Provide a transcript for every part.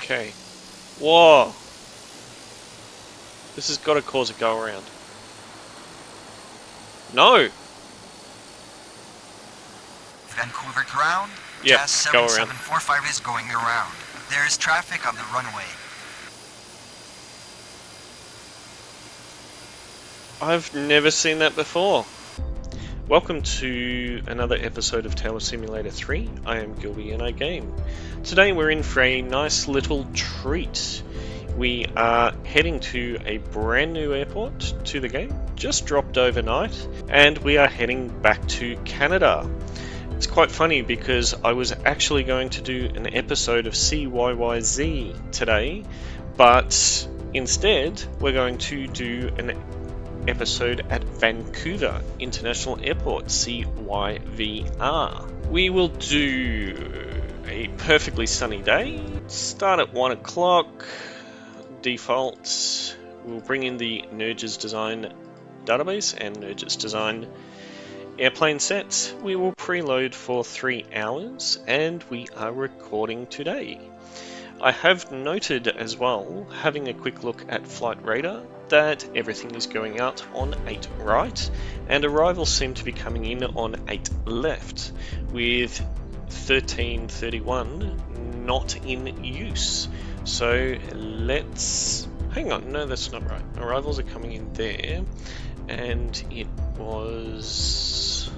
Okay. Whoa! This has got to cause a go around. No! Vancouver ground, Yep, Jazz go around. 7745 is going around. There is traffic on the runway. I've never seen that before. Welcome to another episode of Tower Simulator 3. I am Gilby and I game. Today we're in for a nice little treat. We are heading to a brand new airport to the game, just dropped overnight, and we are heading back to Canada. It's quite funny because I was actually going to do an episode of CYYZ today, but instead we're going to do an episode at Vancouver International Airport, CYVR. We will do a perfectly sunny day, start at 1 o'clock, default. We'll bring in the Nerges Design database and Nerges Design airplane sets. We will preload for 3 hours and we are recording today. I have noted as well, having a quick look at Flight Radar, that everything is going out on 8 right and arrivals seem to be coming in on 8 left, with 1331 not in use. So let's... hang on, no that's not right. Arrivals are coming in there and it was...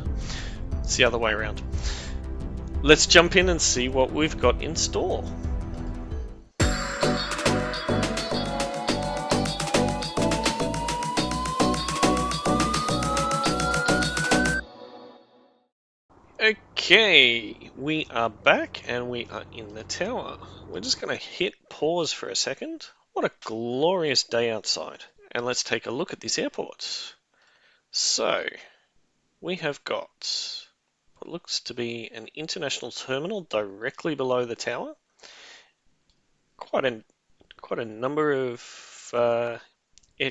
it's the other way around. Let's jump in and see what we've got in store. Okay, we are back and we are in the tower. We're just going to hit pause for a second. What a glorious day outside. And let's take a look at this airport. So, we have got what looks to be an international terminal directly below the tower. Quite a number of Air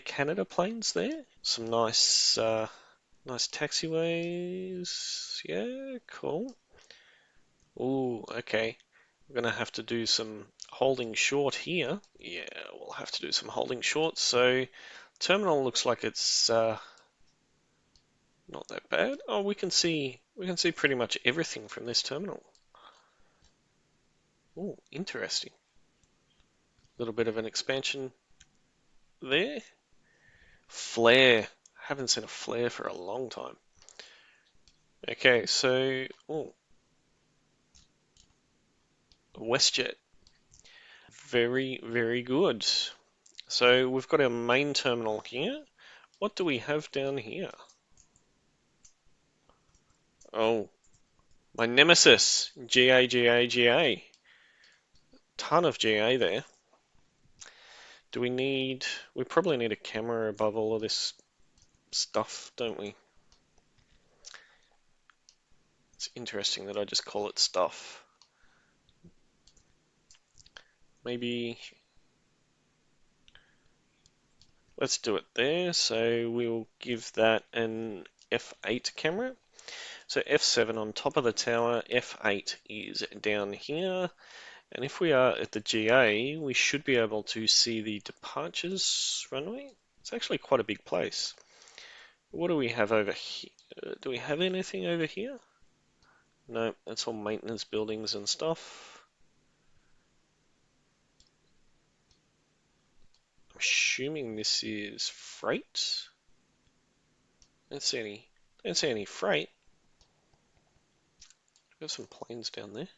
Canada planes there. Some nice taxiways. Yeah, cool. Ooh, okay. We're gonna have to do some holding short here. Yeah, we'll have to do some holding short. So, terminal looks like it's not that bad. Oh, we can see pretty much everything from this terminal. Ooh, interesting. A little bit of an expansion there. Flare. Haven't seen a flare for a long time. Okay, so WestJet. Very, very good. So we've got our main terminal here. What do we have down here? Oh, my nemesis, GA, GA, GA. Ton of GA there. Do we need... we probably need a camera above all of this stuff, don't we? It's interesting that I just call it stuff. Maybe... let's do it there. So we'll give that an F8 camera. So F7 on top of the tower, F8 is down here. And if we are at the GA, we should be able to see the departures runway. It's actually quite a big place. What do we have over here? Do we have anything over here? No, that's all maintenance buildings and stuff. I'm assuming this is freight. Don't see any freight. Got some planes down there.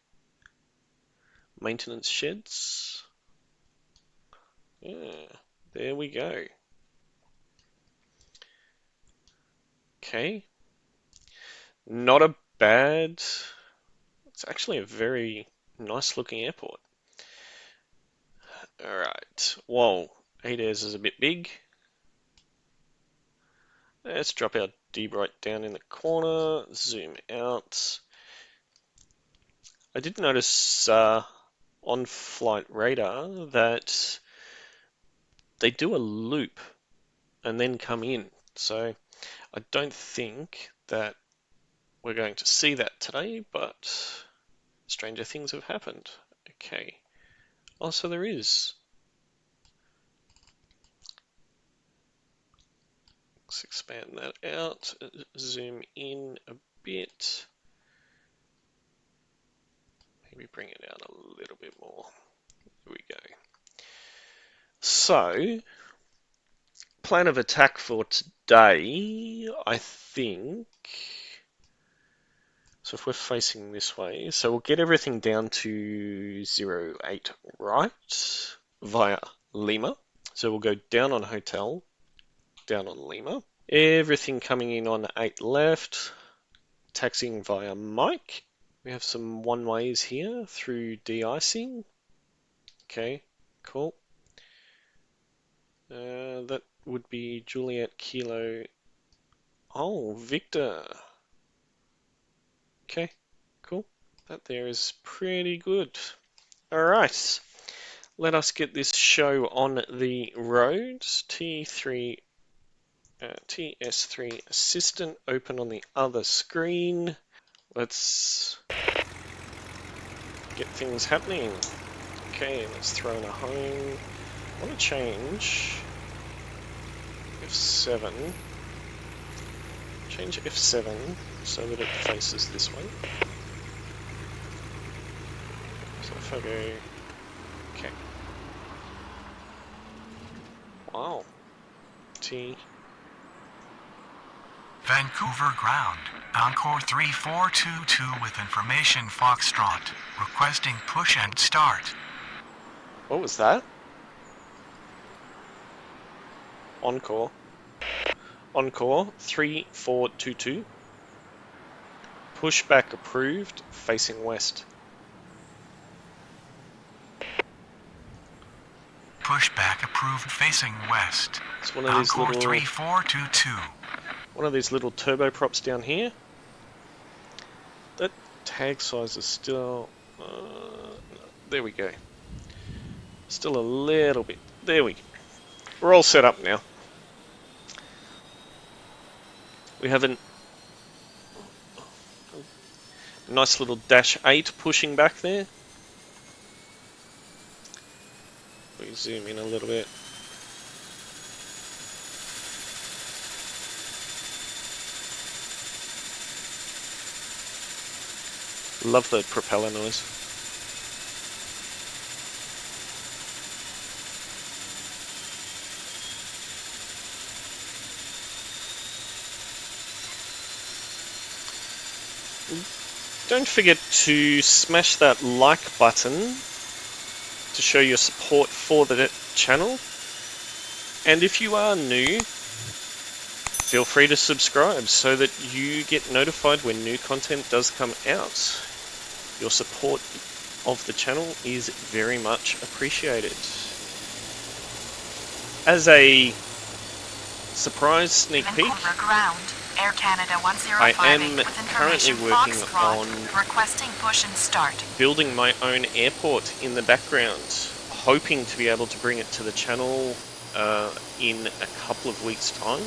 Maintenance sheds. Yeah, there we go. Okay. Not a bad... it's actually a very nice looking airport. Alright, whoa, 8 airs is a bit big. Let's drop our D right down in the corner, zoom out. I did notice on Flight Radar that they do a loop and then come in. So I don't think that we're going to see that today, but stranger things have happened. Okay, Oh, so there is. Let's expand that out, zoom in a bit. Maybe bring it out a little bit more. There we go. So, plan of attack for today, I think. So if we're facing this way, so we'll get everything down to 08 right via Lima. So we'll go down on hotel, down on Lima. Everything coming in on 8 left, taxiing via Mike. We have some one-ways here through de-icing. Okay, cool. That would be Juliet Kilo. Oh, Victor. Okay, cool. That there is pretty good. Alright, let us get this show on the roads. TS3 assistant open on the other screen. Let's get things happening. Okay, let's throw in a home. I want to change F7. Change F7 so that it faces this way. So if I go... Okay. Wow. T. Vancouver ground. Encore 3422 with information Foxtrot. Requesting push and start. What was that? Encore. Encore 3422. Pushback approved, facing west. Pushback approved facing west. It's one of these Encore little 3422. one of these little turboprops down here. That tag size is still there we go. Still a little bit. There we go. We're all set up now. We have a nice little dash 8 pushing back there. We zoom in a little bit. Love the propeller noise. Don't forget to smash that like button to show your support for the channel. And if you are new, feel free to subscribe so that you get notified when new content does come out. Your support of the channel is very much appreciated. As a surprise sneak peek, Vancouver ground. Air Canada I 1058 am with currently information working Foxtrot. on Requesting push and start. building my own airport in the background, hoping to be able to bring it to the channel in a couple of weeks' time.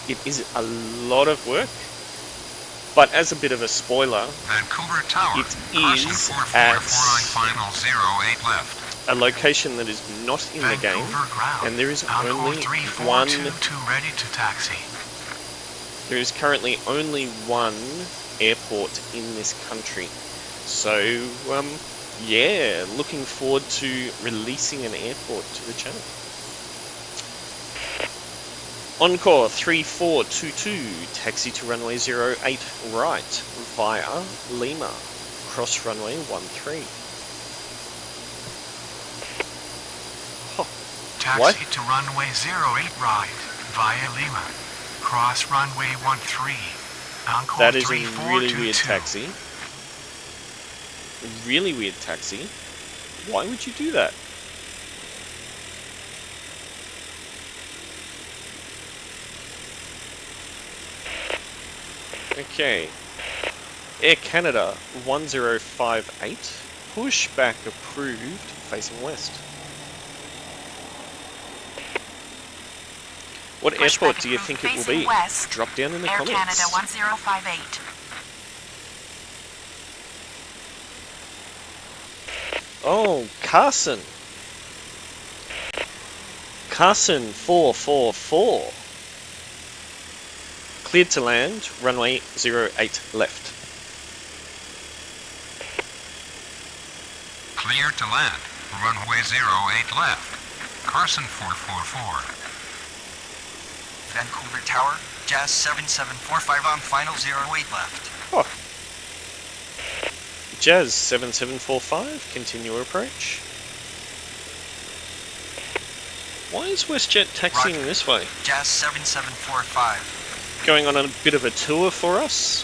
It is a lot of work, but as a bit of a spoiler, Vancouver Tower. it is at final 08 left. a location that is not in the game, Vancouver ground. and there is Encore only one. 3422 ready to taxi. There is currently only one airport in this country. So, yeah, looking forward to releasing an airport to the channel. Encore 3422, taxi to runway 08 right via Lima, cross runway 13. Huh. Taxi What? to runway 08 right via Lima. Cross runway 13. Encore That is a really 3422. weird taxi. Really weird taxi. Why would you do that? Okay. Air Canada 1058. Pushback approved, facing west. What Pushback airport do you think it will facing be? west. Drop down in the Air comments. Canada 1058. Oh, Carson. Carson 444. Cleared to land, runway 08 left. Clear to land. Runway 08 left. Carson 444. Vancouver Tower, Jazz 7745 on final 08 left. Oh. Jazz 7745, continue approach. Why is WestJet taxiing Roger. this way? Jazz 7745. Going on a bit of a tour for us?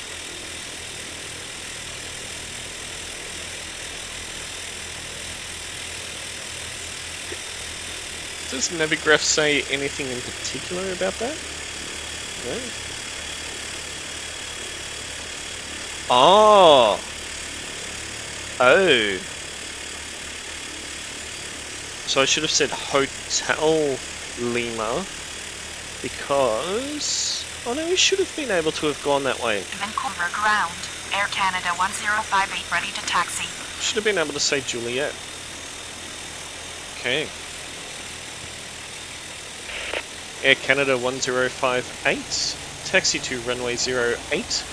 Does Navigraph say anything in particular about that? No. Oh. Oh. So I should have said Hotel Lima because... Oh no, we should have been able to have gone that way. Vancouver ground. Air Canada 1058 ready to taxi. Should have been able to say Juliet. Okay. Air Canada 1058, taxi to runway 08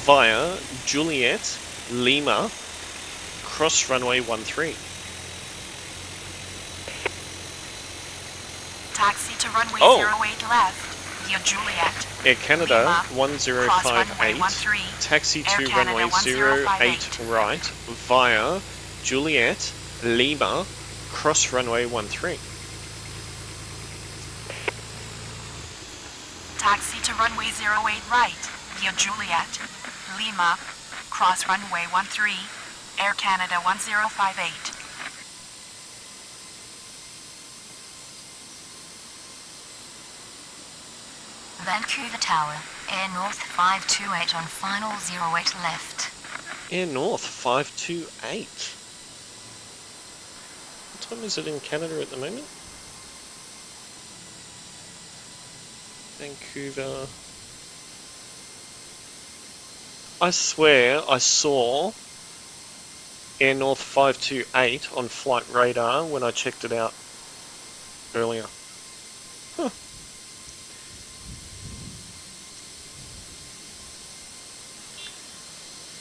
via Juliet, Lima, cross runway 13. Taxi to runway Oh. 08 left via Juliet. Air Canada Lima, 1058, cross runway 13, taxi Air to Canada runway 08 1058. right via Juliet, Lima, cross runway 13. Taxi to runway 08 right via Juliet, Lima, cross runway 13, Air Canada 1058. Vancouver Tower, Air North 528 on final 08 left. Air North 528. What time is it in Canada at the moment? Vancouver. I swear I saw Air North 528 on flight radar when I checked it out earlier. Huh.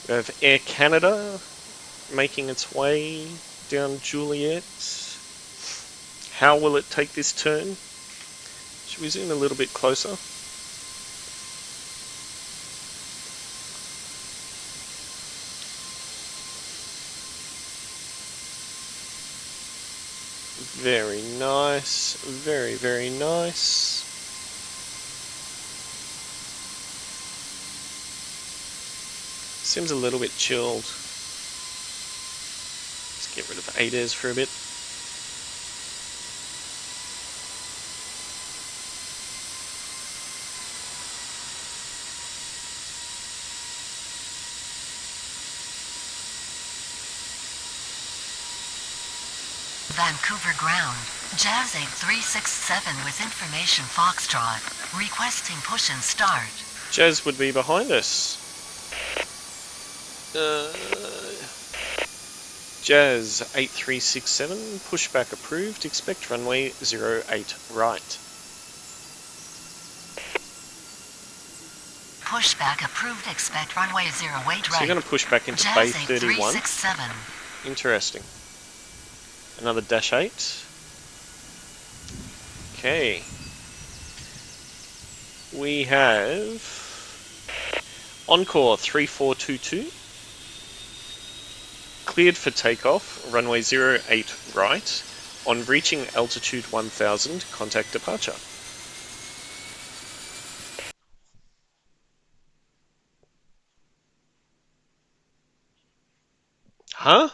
We have Air Canada making its way down Juliet. How will it take this turn? Should we zoom a little bit closer? Very nice, very, very nice. Seems a little bit chilled. Let's get rid of ADAS for a bit. Vancouver ground, Jazz 8367 with information Foxtrot, requesting push and start. Jazz would be behind us. Jazz 8367, pushback approved, expect runway 08 right. Pushback approved, expect runway 08 right. So you're going to push back into Jazz Bay 31. 8367. Interesting. Another dash 8. Okay. We have Encore 3422. Cleared for takeoff, runway 08 right. On reaching altitude 1000, contact departure. Huh?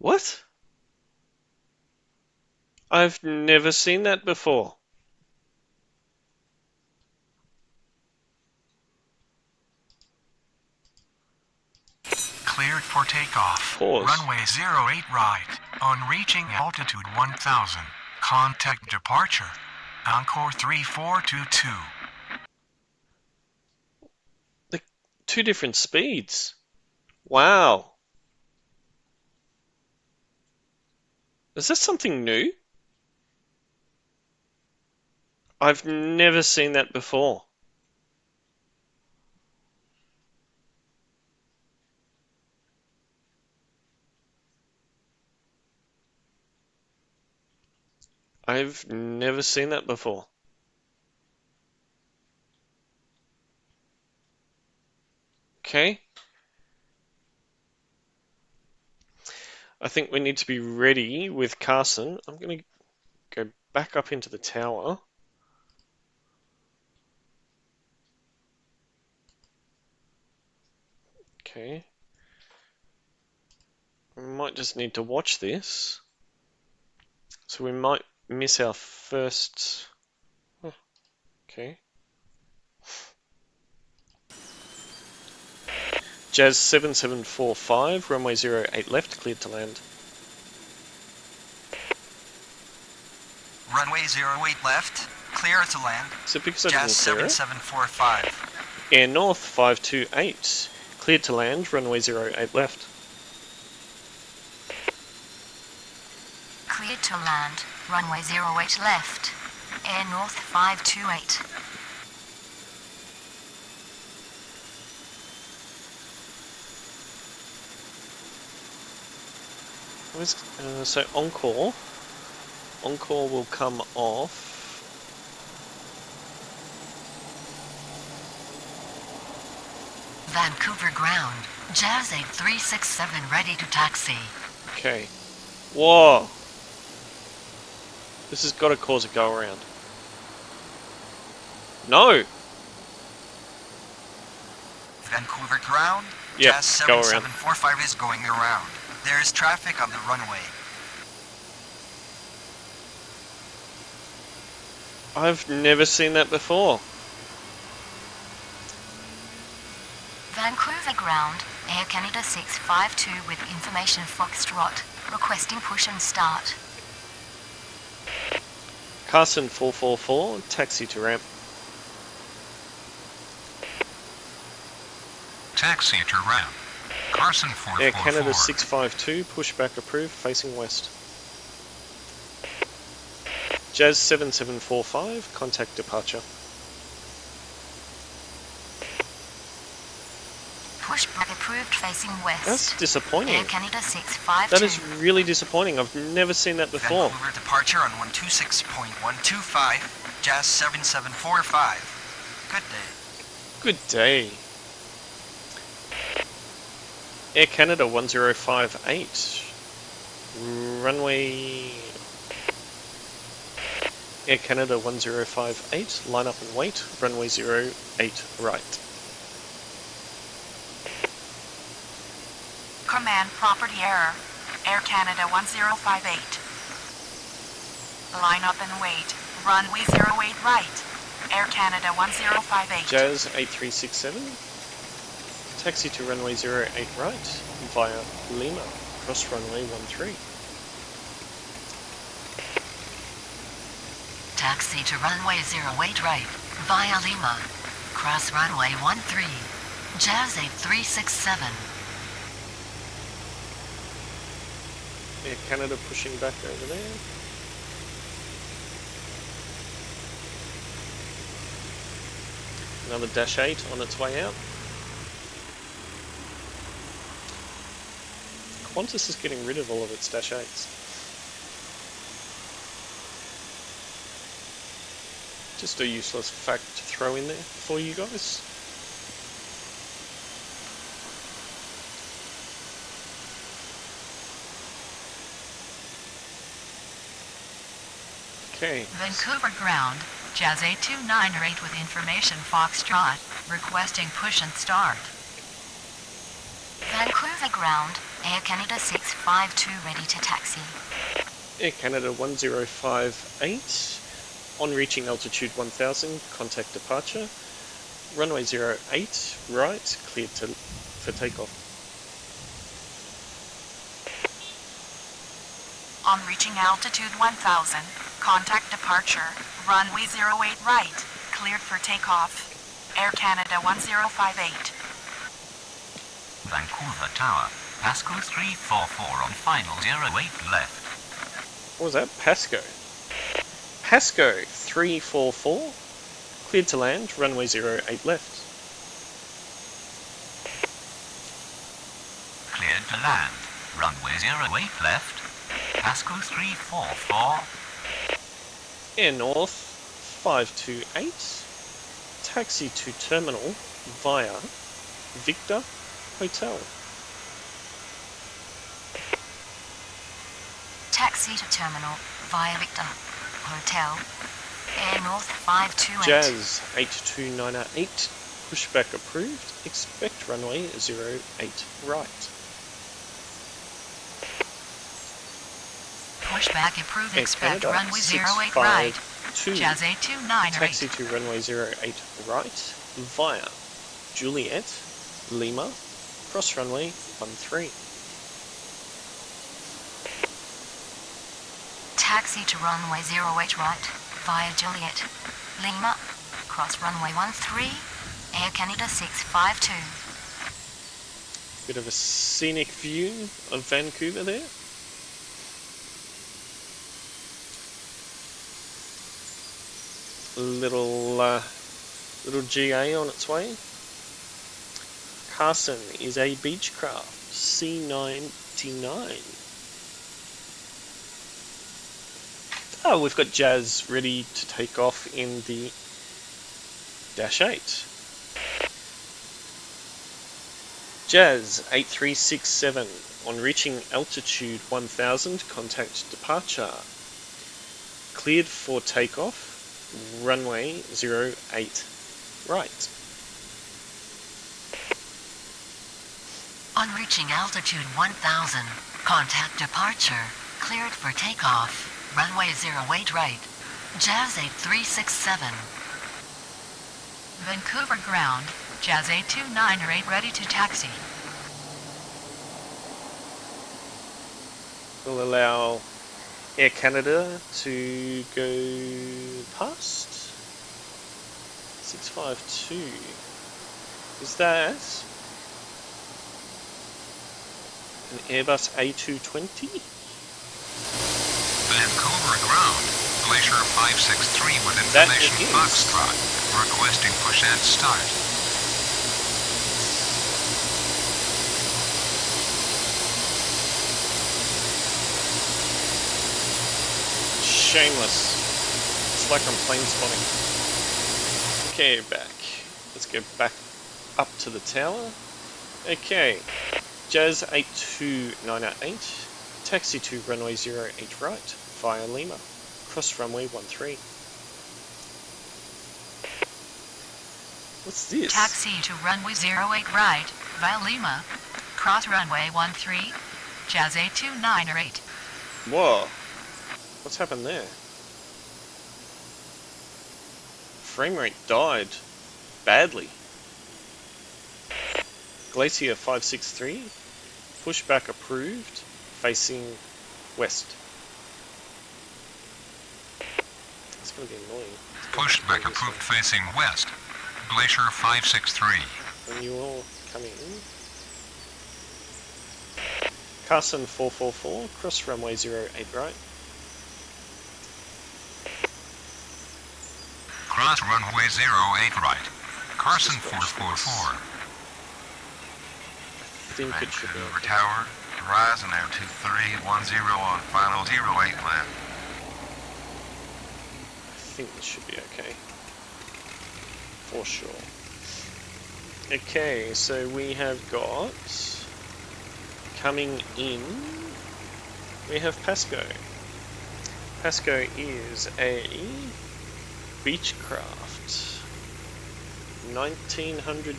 What? I've never seen that before. Cleared for takeoff. Pause. Runway 08 right. On reaching altitude 1000. Contact departure. Encore 3422. 2 different speeds. Wow. Is this something new? I've never seen that before. I've never seen that before. Okay. I think we need to be ready with Carson. I'm going to go back up into the tower. Okay. We might just need to watch this. So we might miss our first... Oh, okay. Jazz 7745, runway 08 left, cleared to land. Runway 08 left, clear to land. So because I Jazz didn't clear it. 7745. Air North 528, cleared to land, runway 08 left. Cleared to land, runway 08 left. Air North 528. So Encore will come off. Vancouver ground, Jazz 8367 ready to taxi. Okay. Whoa. This has got to cause a go around. No. Vancouver ground, Yep, Jazz go around. 7745 is going around. There is traffic on the runway. I've never seen that before. Vancouver ground, Air Canada 652 with information Foxtrot, requesting push and start. Carson 444, taxi to ramp. Taxi to ramp. Carson 444. Air Canada 652, pushback approved, facing west. Jazz 7745, contact departure. Pushback approved facing west. That's disappointing. Air Canada 652. That is really disappointing. I've never seen that before. Vancouver departure on 126.125, Jazz 7745. Good day. Good day. Air Canada 1058. Runway... Air Canada 1058, line up and wait, runway 08 right. Command property error. Air Canada 1058. Line up and wait. Runway 08 right. Air Canada 1058. Jazz 8367. Taxi to runway 08 right via Lima, cross runway 13. Taxi to runway 08 right, via Lima, cross runway 13, Jazz 8367. Air Canada pushing back over there. Another Dash 8 on its way out. Qantas is getting rid of all of its Dash 8s. Just a useless fact to throw in there for you guys. Okay. Vancouver ground. Jazz 8298 with information Foxtrot. Requesting push and start. Vancouver ground, Air Canada 652 ready to taxi. Air Canada 1058. On reaching altitude 1000, contact departure. Runway 08 right, cleared for takeoff. On reaching altitude 1000, contact departure. Runway 08 right. Cleared for takeoff. Air Canada 1058. Vancouver Tower. Pasco 344 on final 08 left. What was that? Pasco. Pasco 344. Cleared to land. Runway 08 left. Cleared to land. Runway 08 left. Pasco 344. Air North 528. Taxi to terminal via Victor Hotel. Taxi to terminal via Victor Hotel. Air North 528. Jazz 82908. Pushback approved. Expect runway 08 right. Pushback approved. Air Expect Canada, runway 08 right. 652. Jazz 82908. Taxi to runway 08 right via Juliet, Lima, cross runway 13. Taxi to runway 08 right via Juliet, Lima, cross runway 13, Air Canada 652. Bit of a scenic view of Vancouver there. Little GA on its way. Carson is a Beechcraft C99. Oh, we've got Jazz ready to take off in the Dash 8. Jazz 8367. On reaching altitude 1000, contact departure. Cleared for takeoff. Runway 08 right. On reaching altitude 1000, contact departure. Cleared for takeoff. Runway 08 right. Jazz 8367. Vancouver ground. Jazz 82908 ready to taxi. We'll allow Air Canada to go past 652. Is that an Airbus A220? Vancouver ground. Glacier 563 with That information it is. Foxtrot. Requesting push and start. Shameless. It's like I'm plane spotting. Okay, back. Let's go back up to the tower. Okay. Jazz 82908. Taxi to runway 08 right via Lima. Cross runway 13. What's this? Taxi to runway 08 right via Lima. Cross runway 13. Jazz 82908. Whoa. What's happened there? Frame rate died. Badly. Glacier 563. Pushback approved. Facing west. That's going to be annoying. Pushback approved facing west. Glacier 563. When you all coming in. Carson 444. Cross runway 08 right. Cross runway 08 right. Carson 444. I think it should be Vancouver okay. Tower, Horizon Air 2310 on final 08 left. I think this should be okay. For sure. Okay, so we have got coming in, we have Pasco. Pasco is a Beechcraft 1900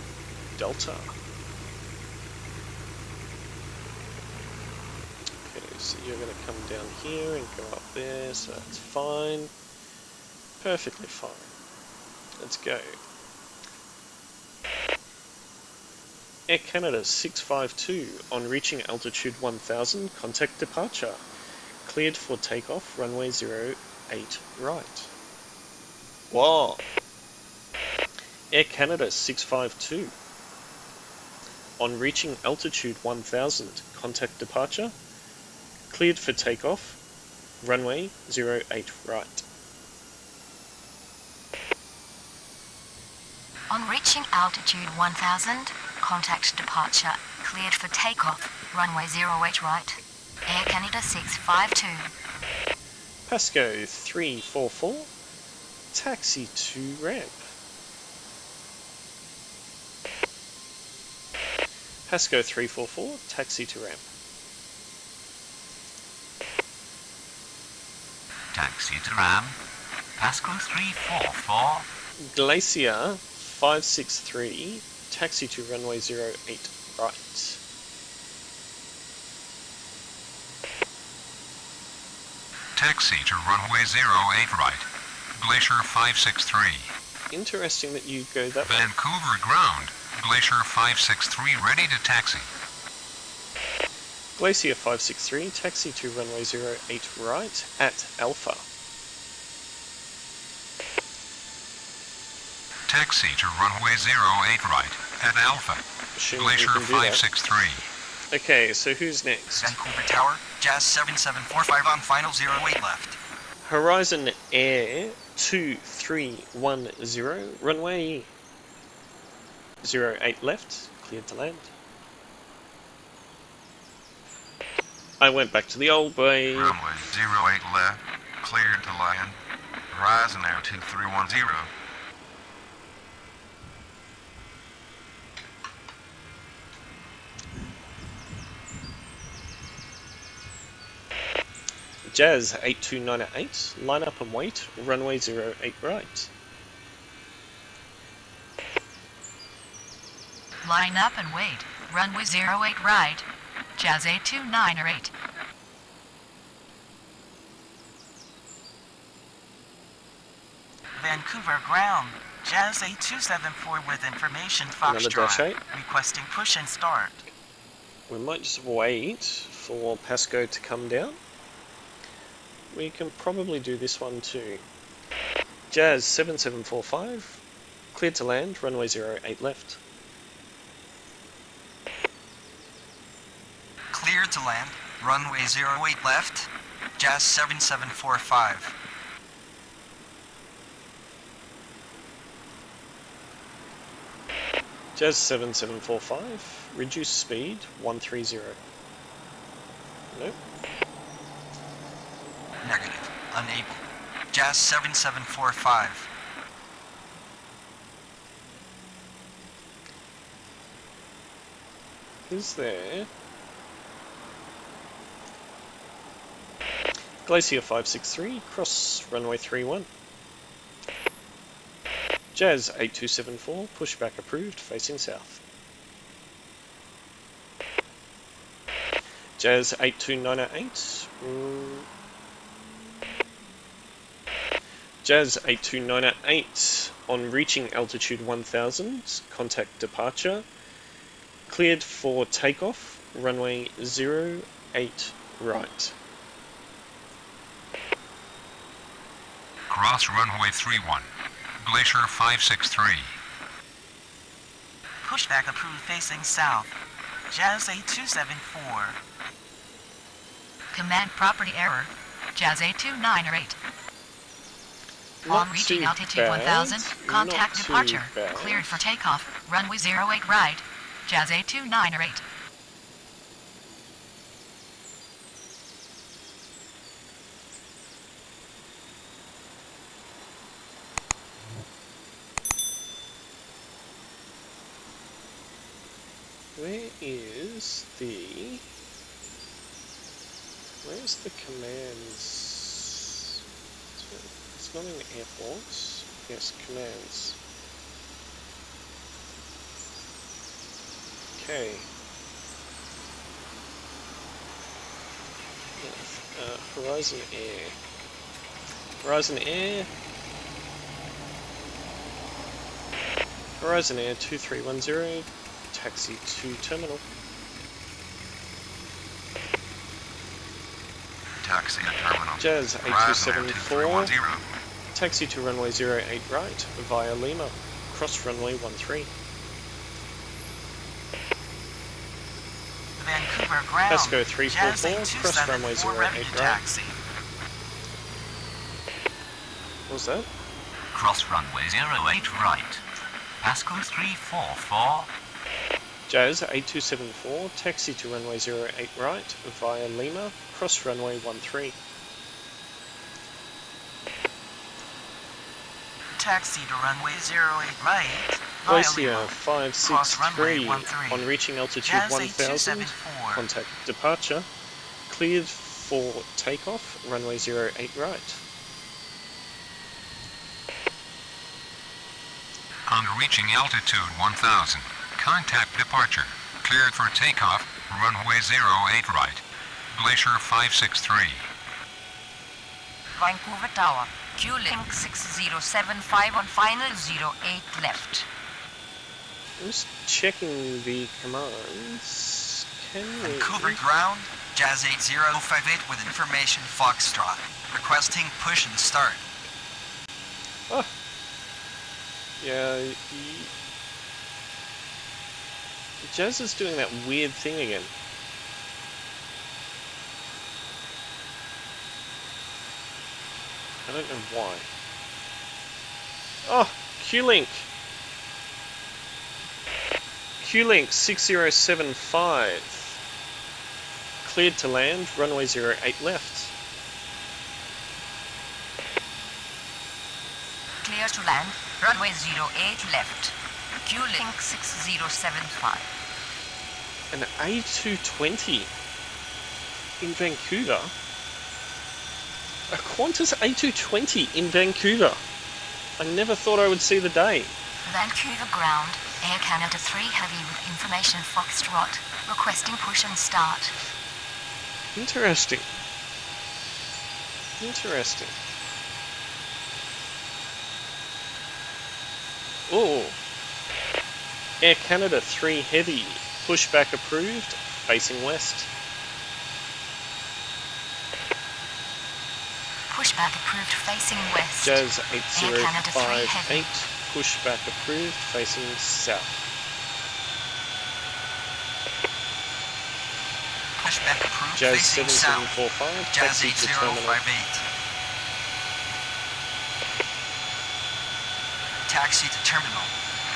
Delta. Okay, so you're going to come down here and go up there, so that's fine. Perfectly fine. Let's go. Air Canada 652. On reaching altitude 1000, contact departure. Cleared for takeoff, runway 08 right. Wow. Air Canada 652. On reaching altitude 1000, contact departure. Cleared for takeoff. Runway 08 right. On reaching altitude 1000, contact departure. Cleared for takeoff. Runway 08 right. Air Canada 652. Pasco 344. Taxi to ramp. Pasco 344, taxi to ramp. Taxi to ramp. Pasco 344. Glacier 563, taxi to runway 08 right. Taxi to runway 08 right. Glacier 563. Interesting that you go that way. Vancouver ground. Glacier 563 ready to taxi. Glacier 563, taxi to runway 08 right at Alpha. Taxi to runway 08 right at Alpha. Assuming Glacier we can do that. 563. Okay, so who's next? Vancouver Tower, Jazz 7745 on final 08 left. Horizon Air 2310, runway 08 left, cleared to land. I went back to the old way. Runway 08 left. Cleared to land. Horizon Air 2310. Jazz 8298, line up and wait, runway 08 right. Line up and wait. Runway 08 right. Jazz 8298. Vancouver ground. Jazz 8274 with information Another dash Foxtrot. 8. Requesting push and start. We might just wait for Pasco to come down. We can probably do this one too. Jazz 7745, cleared to land, runway 08 left. Cleared to land, runway 08 left, Jazz 7745. Jazz 7745, reduce speed 130. Nope. Negative, unable. Jazz 7745. Is there? Glacier 563, cross runway 31. Jazz 8274, pushback approved, facing south. Jazz 8298. Jazz 8298, on reaching altitude 1000, contact departure. Cleared for takeoff, runway 08 right. Cross runway 31. Glacier 563. Pushback approved facing south. Jazz 8274. Command property error. Jazz 8298. On reaching altitude 1000, contact departure. Cleared for takeoff. Runway 08 right. Jazz 8298. Where's the commands? It's not in airports. Yes, commands. Okay. Horizon Air. Horizon Air. Horizon Air 2310. Taxi to terminal. Taxi to terminal. Jazz Horizon Air 8274. 2310. Taxi to runway 08 right via Lima. Cross runway 13. Vancouver ground. Pasco Jazz 344, cross runway 827 ready 08 to right. taxi. What was that? Cross runway 08 right. Pasco 344. Jazz 8274, taxi to runway 08 right via Lima, cross runway 13. Taxi to runway 08 right. via Glacier Lima. 563, Cross runway 13. on reaching altitude Jazz 1000, 8274. contact departure, cleared for takeoff, runway 08 right. On reaching altitude 1000, contact departure. Cleared for takeoff, runway 08 right. Glacier 563. Vancouver Tower. Q-Link 6075 on final 08 left. I'm just checking the commands. Can we... Vancouver ground, Jazz 8058 with information Foxtrot. Requesting push and start. Oh. Yeah, Jazz is doing that weird thing again. I don't know why. Oh, Q-Link. Q-Link 6075. Cleared to land, runway 08 left. Clear to land, runway 08 left. Q-Link 6075. An A220 in Vancouver. A Qantas A220 in Vancouver. I never thought I would see the day. Vancouver ground, Air Canada 3 Heavy with information Foxtrot. Requesting push and start. Interesting. Interesting. Oh. Air Canada 3 Heavy. Pushback approved. Facing west. Pushback approved facing west. Jazz Air Canada 3 Heavy. 8058. Pushback approved. Facing south. Pushback approved Jazz facing south. 7745. Jazz Taxi to terminal. 8058. Taxi to terminal.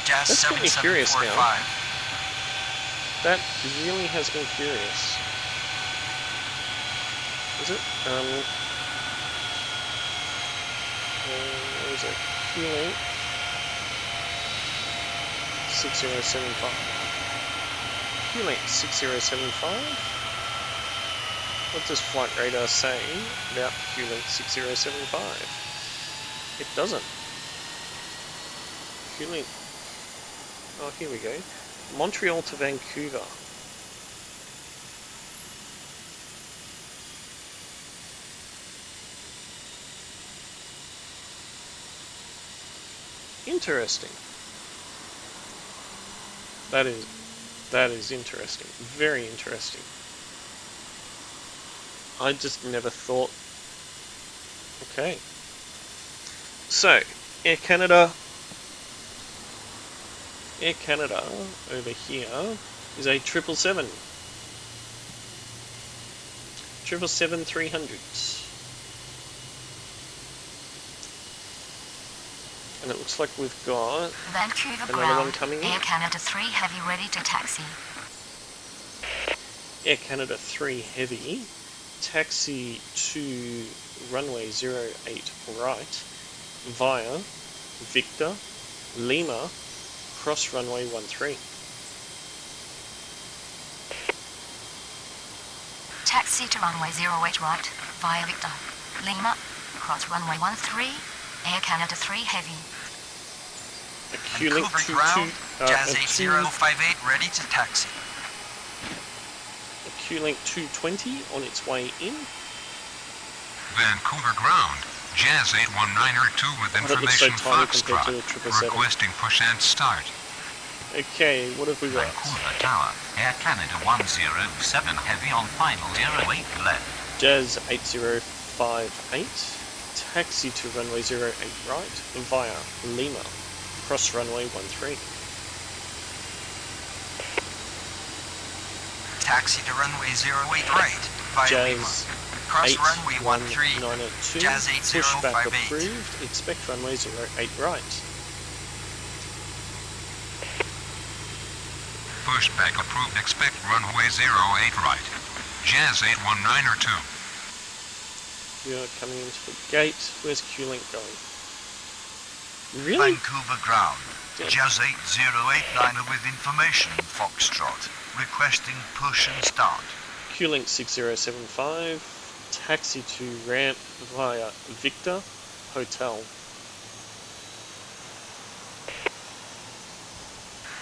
Jazz That's got me curious now. 7745. That really has me curious. Is it? Where is it? Q-Link 6075. Q-Link 6075? What does Flight Radar say about Q-Link 6075? It doesn't. Q-Link. Oh, here we go. Montreal to Vancouver. Interesting. That is interesting. Very interesting. I just never thought. Okay. So, Air Canada over here is a 777. 777-300. And it looks like we've got Vancouver another ground, one coming in. Air Canada 3 Heavy ready to taxi. Air Canada 3 Heavy, taxi to runway 08 right via Victor, Lima, cross runway 13. Taxi to runway 08 right via Victor, Lima, cross runway 13, Air Canada 3 Heavy. A Q-Link Vancouver ground, Jazz a 8058 ready to taxi. Q-Link 220 on its way in. Vancouver ground, Jazz 81902 with Oh, that looks so information tiny compared to the Foxtrot. 777. Requesting push and start. Okay, what have we got? Vancouver Tower, Air Canada 107 Heavy on final 08 left. Jazz 8058, taxi to runway 08 right via Lima, cross runway 13. Taxi to runway 08 right via Lima. Jazz Cross runway 13. 8192. Jazz Pushback 8058. approved. Expect runway 08 right. Pushback approved. Expect runway 08 right. Jazz 81902. You're coming into the gate. Where's Q-Link going? Really? Vancouver ground. Yeah. Jazz 8089 with information, Foxtrot. Requesting push and start. Q-Link 6075. Taxi to ramp via Victor Hotel.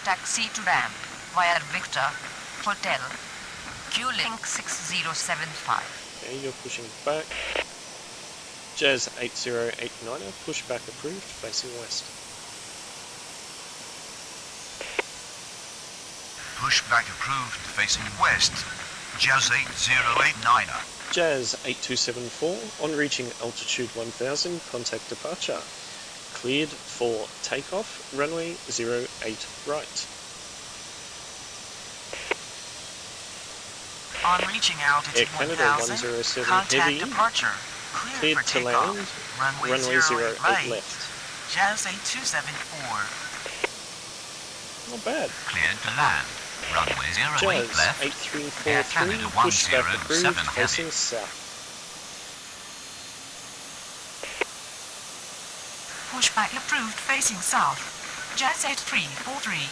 Taxi to ramp via Victor Hotel. Q-Link 6075. Okay, you're pushing back. Jazz 8089, pushback approved, facing west. Pushback approved, facing west. Jazz 8089. Jazz 8274, on reaching altitude 1000, contact departure. Cleared for takeoff, runway 08 right. On reaching altitude Air Canada 1000, 107 contact heavy. departure. Cleared Cleared for to takeoff. land, Runway, runway 08 right. left. Jazz 8274. Not bad. Cleared to land. Runway 08 Jazz left. 8343, Air Canada pushback approved, 107 heavy. facing south. Pushback approved facing south. Jazz 8343.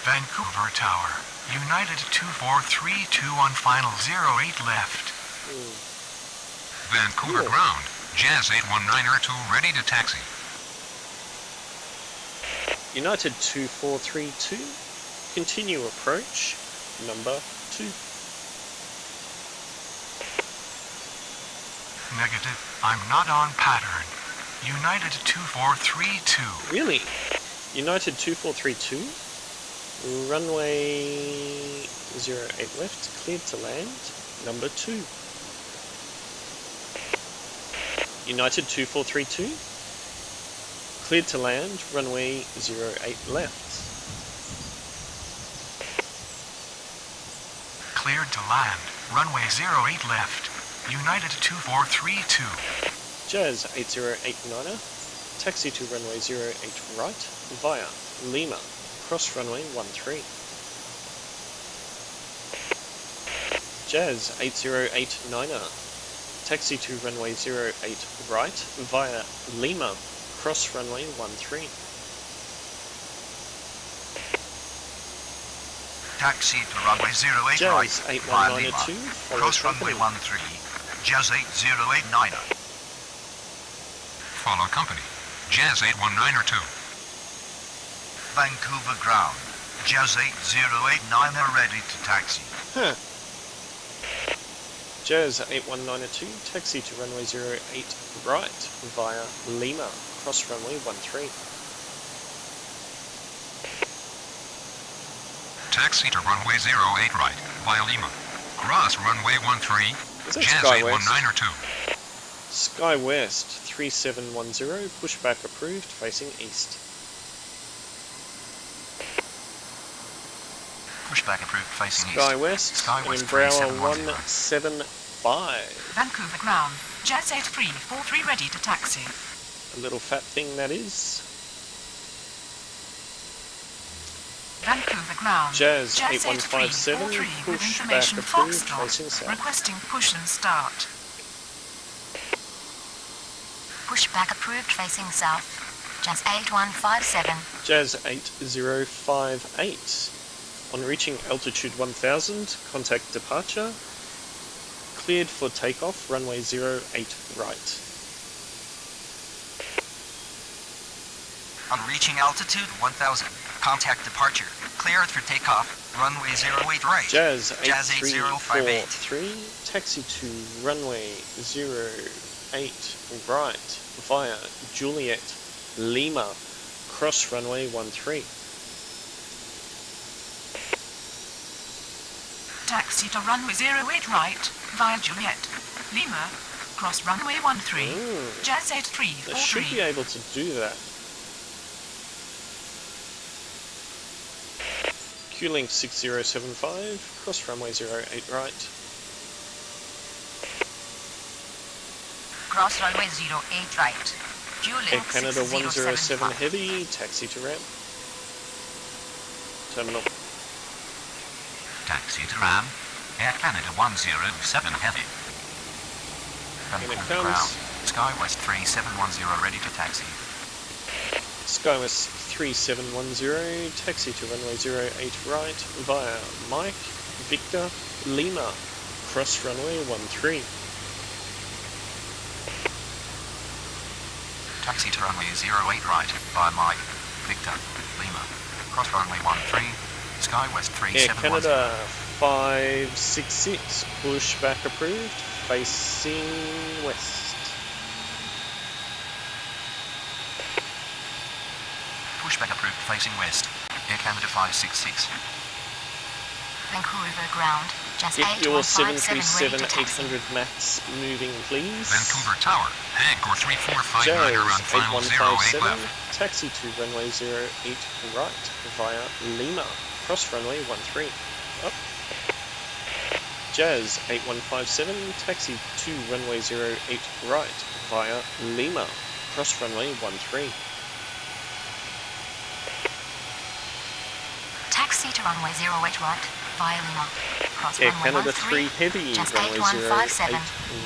Vancouver Tower. United 2432 on final 08 left. Vancouver Cool. ground. Jazz 81902 ready to taxi. United 2432, continue approach, number 2. Negative. I'm not on pattern. United 2432. Really? United 2432, runway 08 left, cleared to land, number 2. United 2432, cleared to land, runway 08 left. Cleared to land. Runway 08 left. United 2432. Jazz 8089, taxi to runway 08 right, via Lima, cross runway 13. Jazz 8089, taxi to runway 08 right, via Lima, cross runway 13. Taxi to runway 08 Jazz right. Via Lima. 8192, follow Cross runway company. 13. Jazz 8089. Follow company. Jazz 81902. Vancouver ground. Jazz 8089 are ready to taxi. Huh. Jazz 8192, taxi to runway 08 right, via Lima, cross runway 13. Taxi to runway 08 right via Lima. Cross runway 13. Is that Jazz Sky West? 81902. Sky West 3710, pushback approved, facing east. Pushback approved facing Sky east. West, Sky West Umbrella 3710. 175. Vancouver ground. Jazz 8343 ready to taxi. A little fat thing that is. Vancouver ground. Jazz Jazz 8157, 8343 with pushback information approved, Foxtrot. facing south. Requesting push and start. Pushback approved facing south. Jazz 8157. Jazz 8058. On reaching altitude 1000, contact departure. Cleared for takeoff, runway 08 right. On reaching altitude 1000, contact departure. Cleared for takeoff, runway 08 right. Jazz Jazz 8058. 8343, taxi to runway 08 right via Juliet, Lima, cross runway 13. Taxi to runway 08 right via Juliet. Lima, cross runway 13. Jazz They should be 8343. able to do that. QLink 6075, cross runway 08 right. Cross runway 08 right. Air QLink Canada 107 6075. Heavy, taxi to ramp. Terminal. Taxi to RAM. Air Canada 107 Heavy. In it Vancouver comes. ground. Skywest 3710 ready to taxi. Skywest 3710, taxi to runway 08 right via Mike, Victor, Lima, cross runway 13. Taxi to runway 08 right via Mike, Victor, Lima, cross runway 13, Skywest Air 3710. Canada 566, pushback approved, facing west. Pushback approved facing west. Air Canada 566. Vancouver ground, just Get your 8157 ready 737 to taxi. 800 max moving, please. Vancouver Tower, Encore 3459 Jazz around final 08 8157, left. taxi to runway 08 right via Lima, cross runway 13. Up. Jazz 8157, taxi to runway 08 right via Lima, cross runway 13. Taxi to runway 08 right via Lima. Cross Air runway Canada 3 13. Heavy, Just runway 8157. 08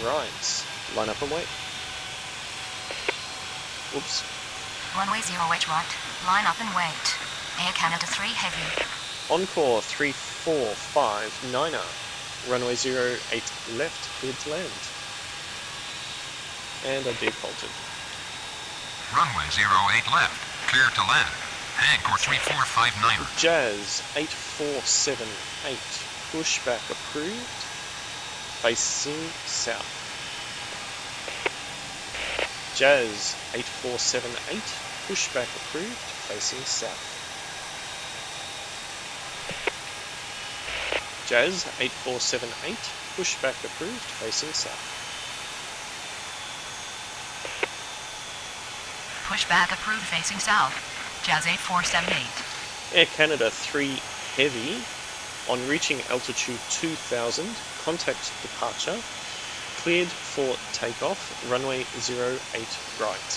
right. Line up and wait. Oops. Runway 08 right. Line up and wait. Air Canada 3 Heavy. Encore 3459er, runway 08 left, cleared to land. And I defaulted. Runway 08 left, clear to land. Encore 3459. Jazz 8478, pushback approved, facing south. Jazz 8478, pushback approved, facing south. Jazz 8478, pushback approved, facing south. Pushback approved facing south. Jazz 8478. Air Canada 3 Heavy, on reaching altitude 2000, contact departure, cleared for takeoff, runway 08 right.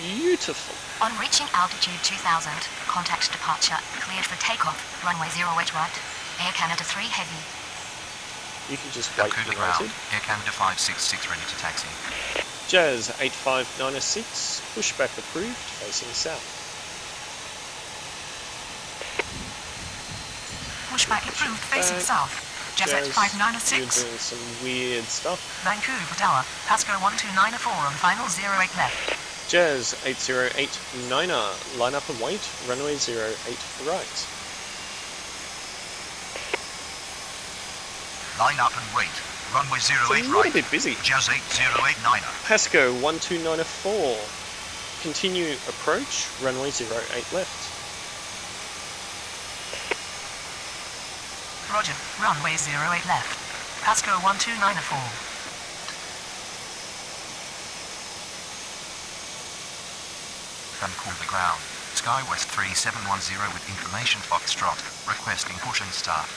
Beautiful. On reaching altitude 2000, contact departure. Cleared for takeoff. Runway 08 right. Air Canada 3 Heavy. You can just wait Vancouver and ground. wait. Air Canada 566 ready to taxi. Jazz 8596, pushback approved, facing south. Pushback approved facing south. Jazz Jazz, 8596. you're doing some weird stuff. Vancouver Tower, Pasco 1294 on final 08 left. Jazz 8089er, line up and wait, runway 08 right. Line up and wait. Runway It's 08 a little right. bit busy. Jazz 8089er. Pasco 1294, continue approach, runway 08 left. Roger, runway 08 left. Pasco 1294. Vancouver ground. Skywest 3710 with information Foxtrot. Requesting push and start.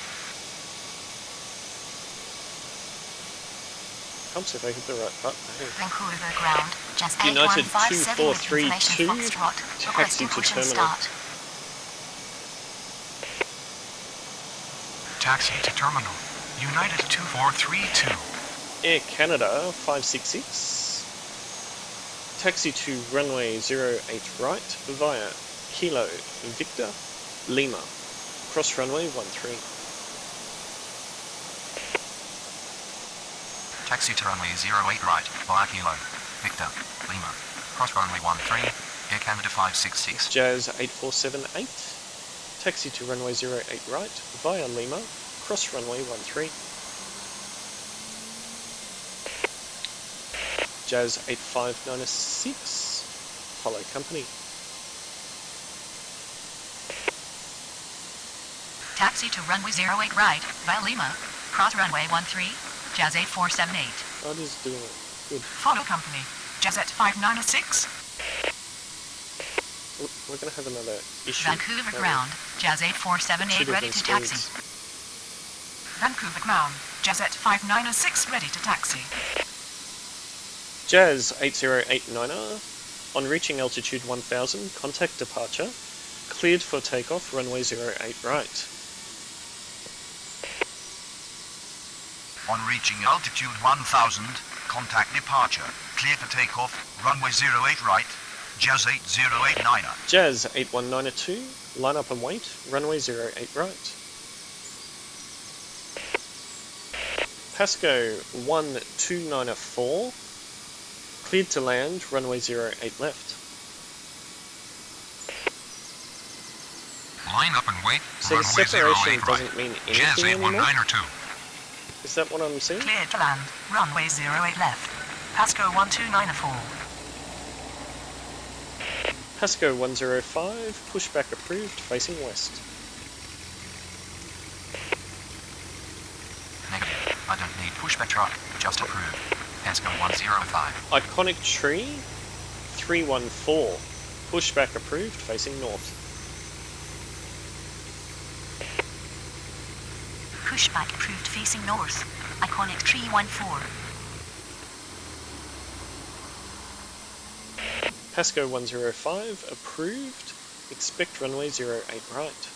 Helps if I hit the right button. Hey. Vancouver ground. Just United 8157 with 2432, information Foxtrot. taxi Requesting to push and terminal. start. Taxi to terminal. United 2432. Air Canada 566, taxi to runway 08 right via Kilo Victor Lima, cross runway 13. Taxi to runway 08 right via Kilo, Victor, Lima, cross runway 13, Air Canada 566. Jazz 8478, taxi to runway 08 right via Lima, cross runway 13. Jazz 8596, follow company. Taxi to runway 08 right via Lima, cross runway 13, Jazz 8478. Oh, it is doing it. Good. Follow company. Jazz 596. we're going to have another issue. Vancouver ground, Jazz 8478 Two ready different to taxi. speeds. Vancouver ground, Jazz 5906 ready to taxi. Jazz 8089er, on reaching altitude 1000, contact departure. Cleared for takeoff, runway 08 right. On reaching altitude 1000, contact departure. Clear for takeoff, runway 08 right, Jazz 8089er. Jazz 81902, line up and wait, runway 08 right. Pasco 12904, cleared to land, runway 08 left. Line up and wait. So the Runway separation 08 doesn't right. mean Jazz anything anymore? 81902. Is that what I'm seeing? Cleared to land, runway 08 left. Pasco 12904. Pasco 105, pushback approved, facing west. Negative. I don't need pushback truck. Just approved. Pasco 105. Iconic tree 314, pushback approved, facing north. Pushback approved facing north. Iconic 314. Pasco 105, approved, expect runway 08 right.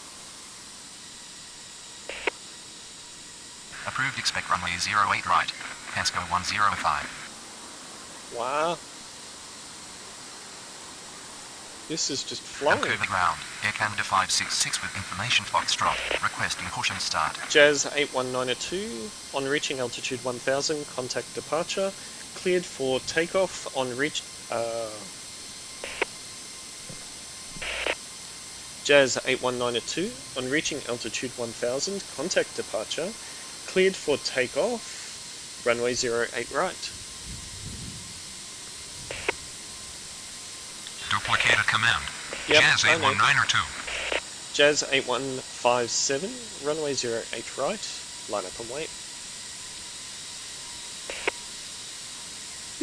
Approved. Expect runway 08 right. Pasco 105. Wow. This is just flowing. Vancouver ground. Air Canada 566 with information Foxtrot. Requesting push and start. Jazz 81902, on reaching altitude 1000, contact departure, cleared for takeoff on reach... Jazz 81902, on reaching altitude 1000, contact departure, cleared for takeoff, runway 08 right. Duplicated command. Yep, Jazz I know. 81902. Jazz 8157, runway 08 right, line up and wait.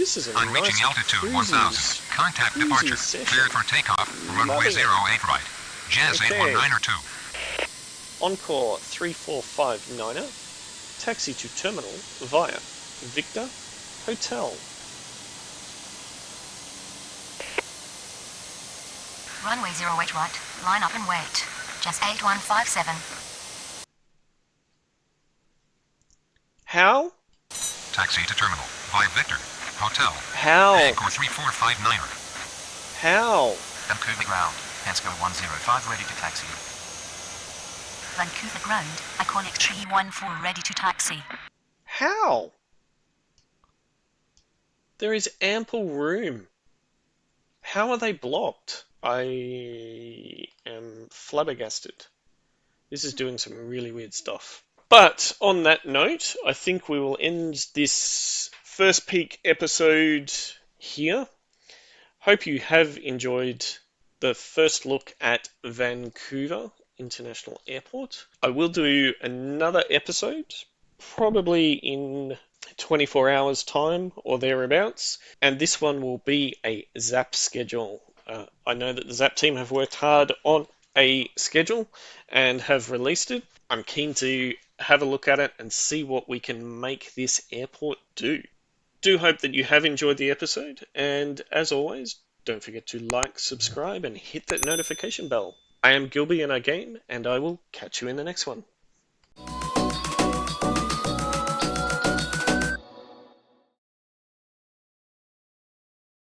This is a On nice reaching altitude cruisy 1000, contact cruisy departure. session. Cleared for takeoff, runway Loving it. 08 right. Jazz Okay. 81902. Encore 3459er, taxi to terminal via Victor Hotel. Runway 08 right. Line up and wait. Jazz 8157. How? Taxi to terminal via Victor Hotel. How? Encore 3459er. How? Vancouver ground. Pasco 105 ready to taxi. Vancouver ground. Iconic 314 ready to taxi. How? There is ample room. How are they blocked? I am flabbergasted. This is doing some really weird stuff. But on that note, I think we will end this first peek episode here. Hope you have enjoyed the first look at Vancouver International Airport. I will do another episode, probably in 24 hours time or thereabouts, and this one will be a Zap schedule. I know that the Zap team have worked hard on a schedule and have released it. I'm keen to have a look at it and see what we can make this airport do. Do hope that you have enjoyed the episode, and as always, don't forget to like, subscribe, and hit that notification bell. I am Gilby and I Game, and I will catch you in the next one.